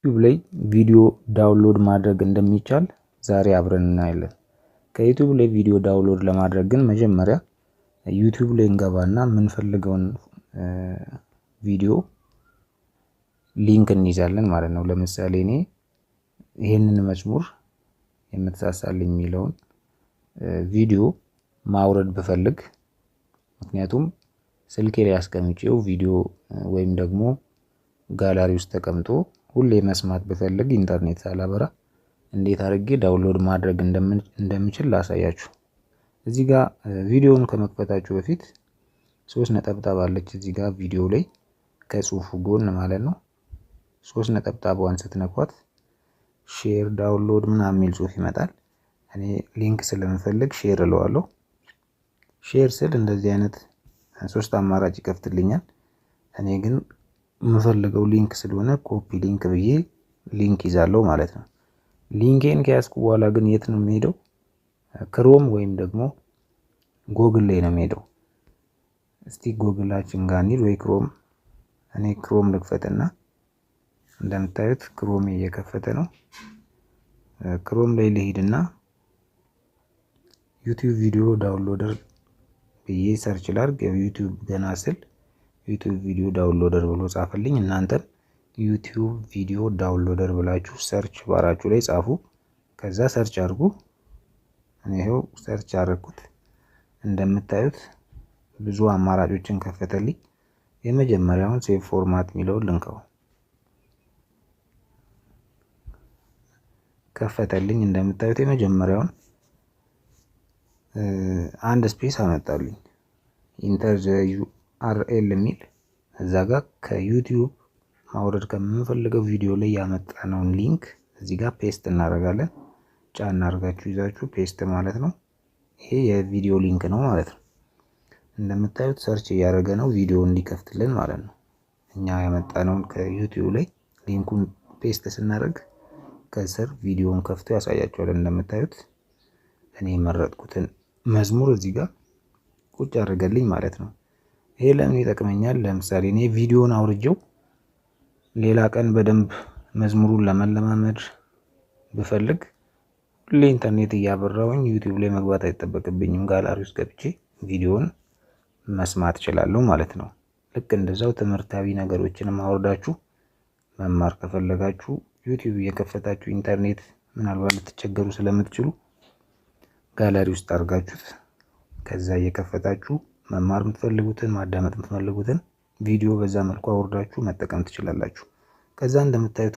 ዩቲዩብ ላይ ቪዲዮ ዳውንሎድ ማድረግ እንደሚቻል ዛሬ አብረን እናያለን። ከዩቲዩብ ላይ ቪዲዮ ዳውንሎድ ለማድረግ ግን መጀመሪያ ዩቲዩብ ላይ እንገባና የምንፈልገውን ቪዲዮ ሊንክ እንይዛለን ማለት ነው። ለምሳሌ እኔ ይሄንን መዝሙር የምትሳሳልኝ የሚለውን ቪዲዮ ማውረድ ብፈልግ፣ ምክንያቱም ስልኬ ላይ አስቀምጬው ቪዲዮ ወይም ደግሞ ጋላሪ ውስጥ ተቀምጦ ሁሌ መስማት ብፈልግ ኢንተርኔት ሳላበራ እንዴት አድርጌ ዳውንሎድ ማድረግ እንደምችል ላሳያችሁ። እዚህ ጋር ቪዲዮውን ከመክፈታችሁ በፊት 3 ነጠብጣብ አለች እዚህ ጋር ቪዲዮ ላይ ከጽሁፉ ጎን ማለት ነው። 3 ነጠብጣቧን ስትነኳት ሼር ዳውንሎድ ምናምን የሚል ጽሁፍ ይመጣል። እኔ ሊንክ ስለምፈልግ ሼር እለዋለሁ። ሼር ስል እንደዚህ አይነት 3 አማራጭ ይከፍትልኛል። እኔ ግን የምፈልገው ሊንክ ስለሆነ ኮፒ ሊንክ ብዬ ሊንክ ይዛለሁ ማለት ነው። ሊንኬን ከያዝኩ በኋላ ግን የት ነው የሚሄደው? ክሮም ወይም ደግሞ ጎግል ላይ ነው የሚሄደው። እስቲ ጎግላችን ጋር እንሂድ ወይ ክሮም። እኔ ክሮም ልክፈትና እንደምታዩት ክሮም እየከፈተ ነው። ክሮም ላይ ልሂድና ዩቲዩብ ቪዲዮ ዳውንሎደር ብዬ ሰርች ላድርግ። ዩቲዩብ ገና ስል ዩቲዩብ ቪዲዮ ዳውንሎደር ብሎ ጻፈልኝ። እናንተም ዩቲዩብ ቪዲዮ ዳውንሎደር ብላችሁ ሰርች ባራችሁ ላይ ጻፉ። ከዛ ሰርች አድርጉ። እኔ ይሄው ሰርች አድርኩት። እንደምታዩት ብዙ አማራጮችን ከፈተልኝ። የመጀመሪያውን ሴቭ ፎርማት የሚለውን ልንከው። ከፈተልኝ። እንደምታዩት የመጀመሪያውን አንድ ስፔስ አመጣልኝ። ኢንተር ዘ ዩአርኤል የሚል እዛ ጋር ከዩቲዩብ ማውረድ ከምንፈልገው ቪዲዮ ላይ ያመጣነውን ሊንክ እዚህ ጋር ፔስት እናደርጋለን። ጫና አድርጋችሁ ይዛችሁ ፔስት ማለት ነው። ይሄ የቪዲዮ ሊንክ ነው ማለት ነው። እንደምታዩት ሰርች እያደረገ ነው ቪዲዮ እንዲከፍትልን ማለት ነው። እኛ ያመጣነውን ከዩቲዩብ ላይ ሊንኩን ፔስት ስናደርግ ከስር ቪዲዮውን ከፍቶ ያሳያችኋል። እንደምታዩት እኔ የመረጥኩትን መዝሙር እዚህ ጋር ቁጭ አድርገልኝ ማለት ነው። ይሄ ለምን ይጠቅመኛል? ለምሳሌ እኔ ቪዲዮን አውርጄው ሌላ ቀን በደንብ መዝሙሩን ለመለማመድ ብፈልግ ሁሌ ኢንተርኔት እያበራሁኝ ዩቲዩብ ላይ መግባት አይጠበቅብኝም። ጋላሪ ውስጥ ገብቼ ቪዲዮን መስማት እችላለሁ ማለት ነው። ልክ እንደዛው ትምህርታዊ ነገሮችንም አውርዳችሁ መማር ከፈለጋችሁ ዩቲዩብ እየከፈታችሁ ኢንተርኔት ምናልባት ልትቸገሩ ስለምትችሉ ጋላሪ ውስጥ አድርጋችሁት ከዛ እየከፈታችሁ መማር የምትፈልጉትን ማዳመጥ የምትፈልጉትን ቪዲዮ በዛ መልኩ አውርዳችሁ መጠቀም ትችላላችሁ። ከዛ እንደምታዩት